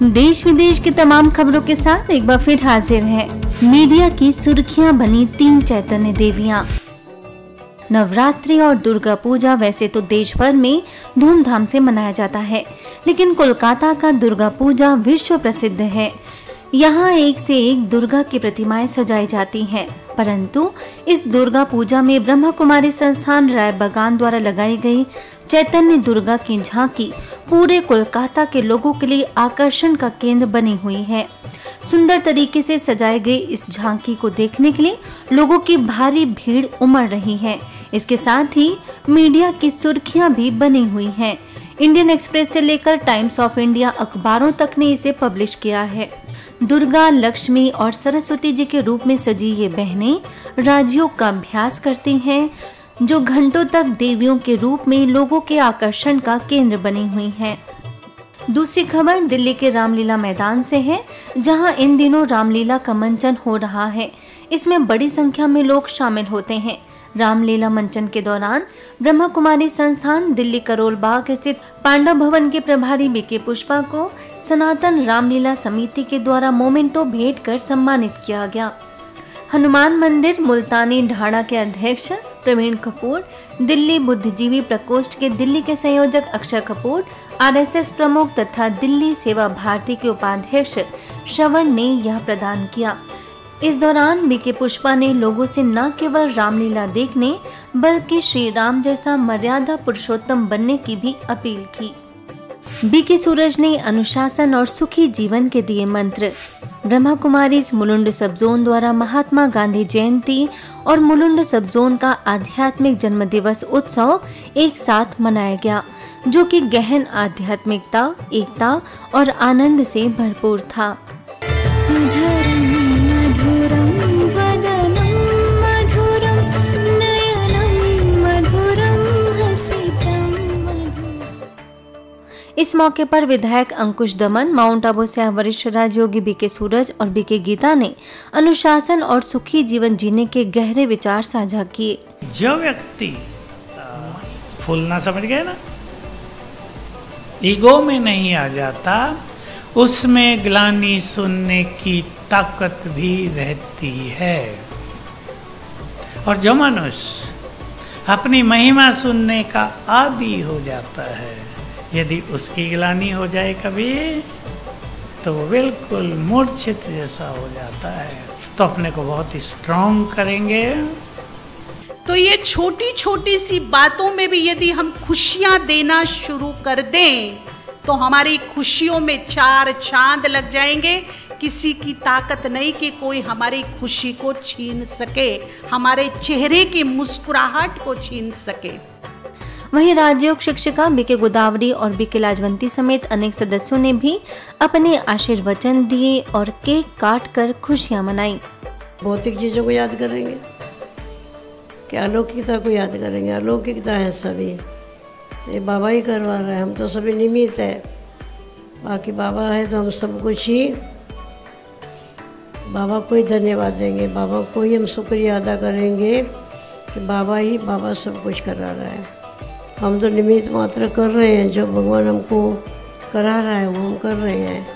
देश विदेश की तमाम खबरों के साथ एक बार फिर हाजिर है मीडिया की सुर्खियां बनी 3 चैतन्य देवियां। नवरात्रि और दुर्गा पूजा वैसे तो देश भर में धूमधाम से मनाया जाता है, लेकिन कोलकाता का दुर्गा पूजा विश्व प्रसिद्ध है। यहाँ एक से एक दुर्गा की प्रतिमाएं सजाई जाती हैं, परंतु इस दुर्गा पूजा में ब्रह्मा कुमारी संस्थान राय बागान द्वारा लगाई गई चैतन्य दुर्गा की झांकी पूरे कोलकाता के लोगों के लिए आकर्षण का केंद्र बनी हुई है। सुंदर तरीके से सजाई गई इस झांकी को देखने के लिए लोगों की भारी भीड़ उमड़ रही है। इसके साथ ही मीडिया की सुर्खियां भी बनी हुई हैं। इंडियन एक्सप्रेस से लेकर टाइम्स ऑफ इंडिया अखबारों तक ने इसे पब्लिश किया है। दुर्गा, लक्ष्मी और सरस्वती जी के रूप में सजी ये बहनें राजयोग का अभ्यास करती हैं, जो घंटों तक देवियों के रूप में लोगों के आकर्षण का केंद्र बनी हुई हैं। दूसरी खबर दिल्ली के रामलीला मैदान से है, जहां इन दिनों रामलीला का मंचन हो रहा है। इसमें बड़ी संख्या में लोग शामिल होते हैं। रामलीला मंचन के दौरान ब्रह्मा कुमारी संस्थान दिल्ली करोल बाग स्थित पांडव भवन के प्रभारी बीके पुष्पा को सनातन रामलीला समिति के द्वारा मोमेंटो भेंट कर सम्मानित किया गया। हनुमान मंदिर मुल्तानी ढाणा के अध्यक्ष प्रवीण कपूर, दिल्ली बुद्धिजीवी प्रकोष्ठ के दिल्ली के संयोजक अक्षय कपूर, आरएसएस प्रमुख तथा दिल्ली सेवा भारती के उपाध्यक्ष श्रवण ने यह प्रदान किया। इस दौरान बीके पुष्पा ने लोगों से न केवल रामलीला देखने बल्कि श्री राम जैसा मर्यादा पुरुषोत्तम बनने की भी अपील की। बीके सूरज ने अनुशासन और सुखी जीवन के दिए मंत्र। ब्रह्मा कुमारी मुलुंड सब जोन द्वारा महात्मा गांधी जयंती और मुलुंड सब जोन का आध्यात्मिक जन्म दिवस उत्सव एक साथ मनाया गया, जो कि गहन आध्यात्मिकता, एकता और आनंद से भरपूर था। इस मौके पर विधायक अंकुश दमन, माउंट आबू से वरिष्ठ राजयोगी बीके सूरज और बीके गीता ने अनुशासन और सुखी जीवन जीने के गहरे विचार साझा किए। जो व्यक्ति फूलना समझ गए ना, ईगो में नहीं आ जाता, उसमें ग्लानि सुनने की ताकत भी रहती है। और जो मनुष्य अपनी महिमा सुनने का आदी हो जाता है, यदि उसकी ग्लानि हो जाए कभी, तो वो बिल्कुल मूर्छित जैसा हो जाता है। तो अपने को बहुत ही स्ट्रॉन्ग करेंगे। तो ये छोटी छोटी सी बातों में भी यदि हम खुशियां देना शुरू कर दें, तो हमारी खुशियों में 4 चांद लग जाएंगे। किसी की ताकत नहीं कि कोई हमारी खुशी को छीन सके, हमारे चेहरे की मुस्कुराहट को छीन सके। वहीं राजयोग शिक्षिका बीके गोदावरी और बीके लाजवंती समेत अनेक सदस्यों ने भी अपने आशीर्वचन दिए और केक काट कर खुशियां मनाई। भौतिक चीज़ों को याद करेंगे कि अलौकिकता को याद करेंगे। अलौकिकता है सभी, ये बाबा ही करवा रहे हैं, हम तो सभी निमित्त है। बाकी बाबा है तो हम सब कुछ ही बाबा को ही धन्यवाद देंगे, बाबा को ही हम शुक्रिया अदा करेंगे कि बाबा सब कुछ करा रहा है। हम तो निमित्त मात्र कर रहे हैं, जो भगवान हमको करा रहा है वो हम कर रहे हैं।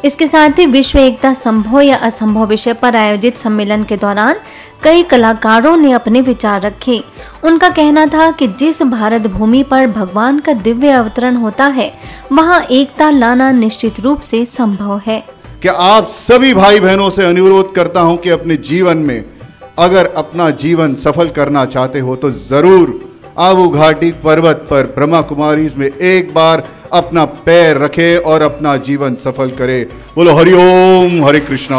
इसके साथ ही विश्व एकता संभव या असंभव विषय पर आयोजित सम्मेलन के दौरान कई कलाकारों ने अपने विचार रखे। उनका कहना था कि जिस भारत भूमि पर भगवान का दिव्य अवतरण होता है, वहां एकता लाना निश्चित रूप से संभव है। क्या आप सभी भाई बहनों से अनुरोध करता हूं कि अपने जीवन में अगर अपना जीवन सफल करना चाहते हो तो जरूर आबू घाटी पर्वत पर ब्रह्मा कुमारी में एक बार अपना पैर रखे और अपना जीवन सफल करे। बोलो हरिओम, हरे कृष्णा,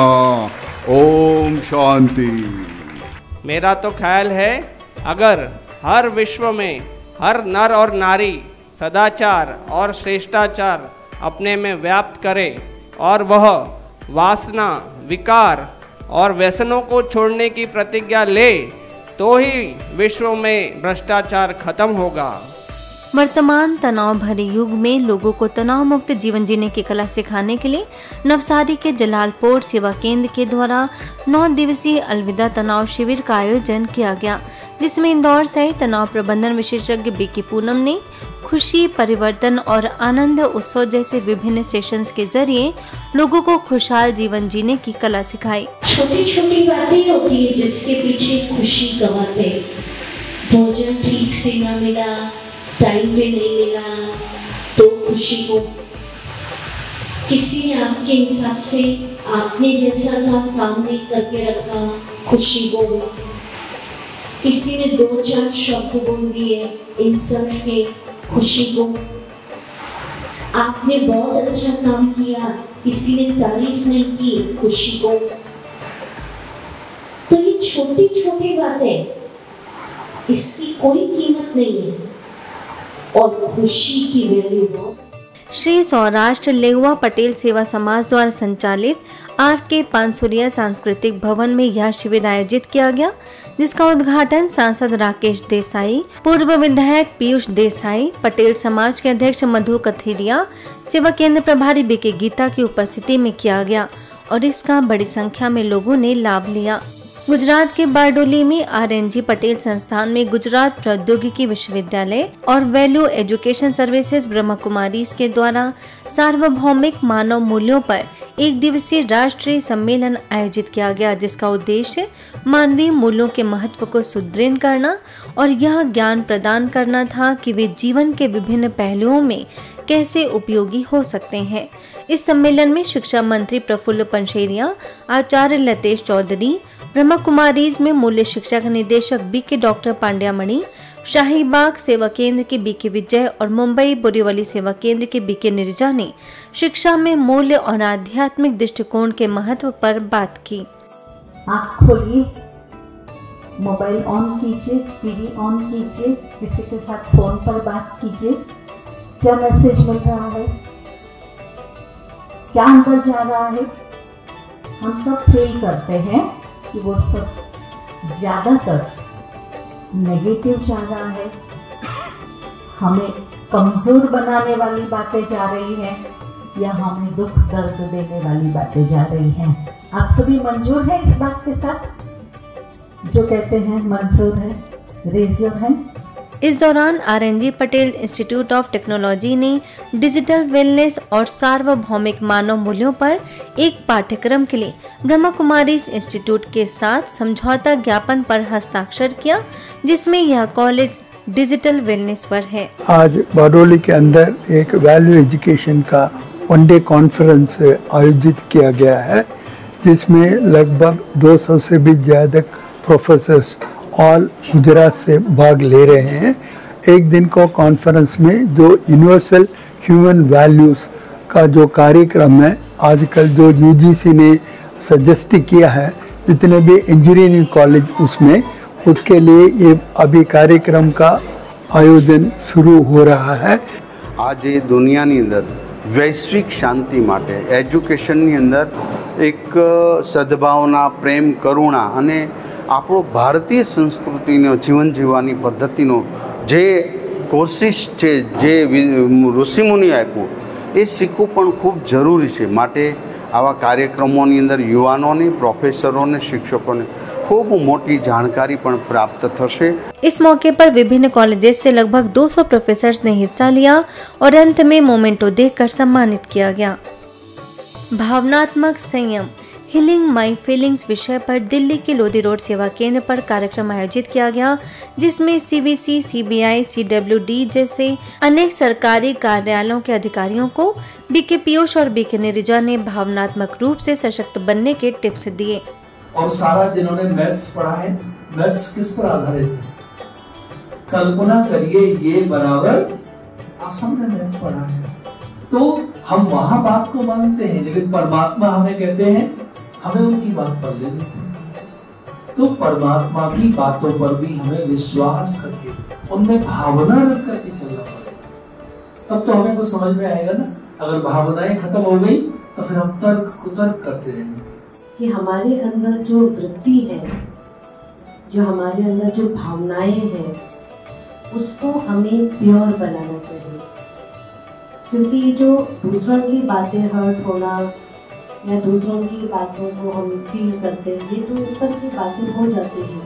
ओम शांति। मेरा तो ख्याल है, अगर हर विश्व में हर नर और नारी सदाचार और श्रेष्ठाचार अपने में व्याप्त करे और वह वासना, विकार और व्यसनों को छोड़ने की प्रतिज्ञा ले, तो ही विश्व में भ्रष्टाचार खत्म होगा। वर्तमान तनाव भरे युग में लोगों को तनाव मुक्त जीवन जीने की कला सिखाने के लिए नवसारी के जलालपोर्ट सेवा केंद्र के द्वारा 9 दिवसीय अलविदा तनाव शिविर का आयोजन किया गया, जिसमें इंदौर सहित तनाव प्रबंधन विशेषज्ञ बीके पूनम ने खुशी, परिवर्तन और आनंद उत्सव जैसे विभिन्न सेशंस के जरिए लोगों को खुशहाल जीवन जीने की कला सिखाई। छोटी छोटी बातें होती है जिसके पीछे खुशी कमाते। भोजन ठीक से ना मिला, टाइम पे नहीं मिला तो खुशी हो। किसी ने आपके हिसाब से आपने जैसा था काम नहीं करके रखा, खुशी हो। किसी ने 2-4 शब्द बोल दिए इंसल्ट के, खुशी को। आपने बहुत अच्छा काम किया, किसी ने तारीफ नहीं की, खुशी को। तो ये छोटी छोटी बातें, इसकी कोई कीमत नहीं है और खुशी की वैल्यू हो। श्री सौराष्ट्र लेउवा पटेल सेवा समाज द्वारा संचालित RK पानसुरिया सांस्कृतिक भवन में यह शिविर आयोजित किया गया, जिसका उद्घाटन सांसद राकेश देसाई, पूर्व विधायक पीयूष देसाई, पटेल समाज के अध्यक्ष मधु कथीरिया, सेवा केंद्र प्रभारी BK गीता की उपस्थिति में किया गया और इसका बड़ी संख्या में लोगों ने लाभ लिया। गुजरात के बारडोली में RNG पटेल संस्थान में गुजरात प्रौद्योगिकी विश्वविद्यालय और value education services Brahma Kumaris के द्वारा सार्वभौमिक मानव मूल्यों पर एक दिवसीय राष्ट्रीय सम्मेलन आयोजित किया गया, जिसका उद्देश्य मानवीय मूल्यों के महत्व को सुदृढ़ करना और यह ज्ञान प्रदान करना था कि वे जीवन के विभिन्न पहलुओं में कैसे उपयोगी हो सकते हैं। इस सम्मेलन में शिक्षा मंत्री प्रफुल्ल पंशेरिया, आचार्य लतेश चौधरी, ब्रह्मा कुमारीज में मूल्य शिक्षा का निदेशक BK डॉक्टर पांड्यामणि, शाहीबाग सेवा केंद्र के BK विजय और मुंबई बोरीवली सेवा केंद्र के BK निर्जा ने शिक्षा में मूल्य और आध्यात्मिक दृष्टिकोण के महत्व पर बात की। आँख खोलिए, मोबाइल ऑन कीजिए, टीवी ऑन कीजिए, किसी के साथ फोन पर बात कीजिए, क्या मैसेज मिल रहा है, क्या अंदर जा रहा है। हम सब फील करते हैं कि वो सब ज्यादातर नेगेटिव जा रहा है, हमें कमजोर बनाने वाली बातें जा रही हैं या हमें दुख दर्द देने वाली बातें जा रही हैं। आप सभी मंजूर हैं इस बात के साथ? जो कहते हैं मंजूर है, रेज योर हैंड। इस दौरान RNG Patel institute of technology ने डिजिटल वेलनेस और सार्वभौमिक मानव मूल्यों पर एक पाठ्यक्रम के लिए ब्रह्मा कुमारीज इंस्टीट्यूट के साथ समझौता ज्ञापन पर हस्ताक्षर किया, जिसमें यह कॉलेज डिजिटल वेलनेस पर है। आज बारडोली के अंदर एक वैल्यू एजुकेशन का 1 डे कॉन्फ्रेंस आयोजित किया गया है, जिसमें लगभग 200 से भी ज्यादा प्रोफेसर्स ऑल गुजरात से भाग ले रहे हैं। एक दिन को कॉन्फ्रेंस में जो यूनिवर्सल ह्यूमन वैल्यूज़ का जो कार्यक्रम है, आजकल जो UGC ने सजेस्ट किया है, जितने भी इंजीनियरिंग कॉलेज उसमें, उसके लिए ये अभी कार्यक्रम का आयोजन शुरू हो रहा है। आज ये दुनियाની અંદર વૈશ્વિક શાંતિ માટે એજ્યુકેશનની અંદર એક સદભાવના, પ્રેમ, કરુણા અને આપણો ભારતીય સંસ્કૃતિનો જીવન જીવવાની પદ્ધતિનો જે કોશિશ છે, જે ઋષિમુનિ આપ્યું, એ શીખવું પણ ખૂબ જરૂરી છે। માટે આવા કાર્યક્રમોની અંદર યુવાનોને, પ્રોફેસરોને, शिक्षकों खूब मोटी जानकारी पण प्राप्त थशे। इस मौके पर विभिन्न कॉलेजेस से लगभग 200 प्रोफेसर्स ने हिस्सा लिया और अंत में मोमेंटो देकर सम्मानित किया गया। भावनात्मक संयम, हीलिंग माई फीलिंग्स विषय पर दिल्ली के लोधी रोड सेवा केंद्र पर कार्यक्रम आयोजित किया गया, जिसमें CBC, CBI, CWD जैसे अनेक सरकारी कार्यालयों के अधिकारियों को BK पीयूष और BK निर्जा ने भावनात्मक रूप से सशक्त बनने के टिप्स दिए। और सारा जिन्होंने मैथ्स पढ़ा है, मैथ्स किस पर आधारित है? कल्पना करिए ये बराबर, आप सबने मैथ्स पढ़ा है, तो हम वहां बात को मानते हैं, लेकिन परमात्मा हमें कहते हैं हमें उनकी बात पर लेनी है। तो परमात्मा की बातों पर भी हमें विश्वास करके, उनमें भावना रख करके चलना पड़ेगा, तब तो हमें कुछ समझ में आएगा ना। अगर भावनाएं खत्म हो गई तो फिर हम तर्क करते रहेंगे। कि हमारे अंदर जो वृत्ति है, जो हमारे अंदर जो भावनाएं हैं, उसको हमें प्योर बनाना चाहिए। क्योंकि जो दूसरों की बातें हर्ट होना या दूसरों की बातों को हम फील करते हैं, ये तो ऊपर की बातें हो जाती हैं,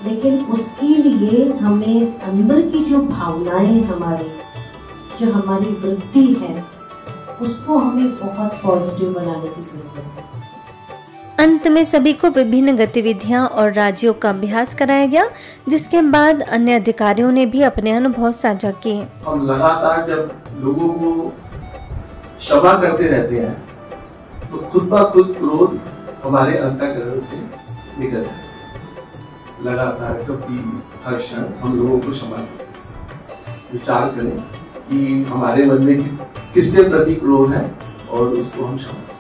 लेकिन उसके लिए हमें अंदर की जो भावनाएं हमारी, जो हमारी वृत्ति है, उसको हमें बहुत पॉजिटिव बनाने की जरूरत है। अंत में सभी को विभिन्न गतिविधियां और राज्यों का अभ्यास कराया गया, जिसके बाद अन्य अधिकारियों ने भी अपने अनुभव साझा किए। हम लगातार जब लोगों को क्षमा करते रहते हैं तो खुद ब खुद क्रोध हमारे अंतःकरण से निकलता है। लगातार कभी हर क्षण हम लोगों को क्षमा करें, विचार करें कि हमारे मन में किसके प्रति क्रोध है और उसको हम क्षमा करें।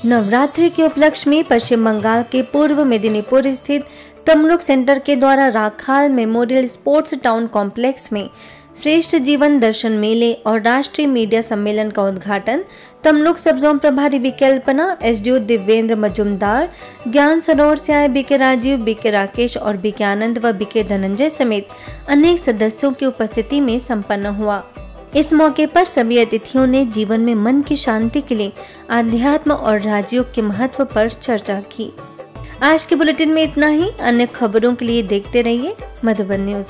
नवरात्रि के उपलक्ष्य में पश्चिम बंगाल के पूर्व मेदिनीपुर स्थित तमलुक सेंटर के द्वारा Rakhal memorial sports town complex में श्रेष्ठ जीवन दर्शन मेले और राष्ट्रीय मीडिया सम्मेलन का उद्घाटन तमलुक सब जोन प्रभारी विकल्पना एसडीओ दिव्येंद्र मजुमदार, ज्ञान सरोवर से आए बीके राजीव, बीके राकेश और बीके आनंद व बीके धनंजय समेत अनेक सदस्यों की उपस्थिति में संपन्न हुआ। इस मौके पर सभी अतिथियों ने जीवन में मन की शांति के लिए आध्यात्म और राजयोग के महत्व पर चर्चा की। आज के बुलेटिन में इतना ही। अन्य खबरों के लिए देखते रहिए मधुबन न्यूज।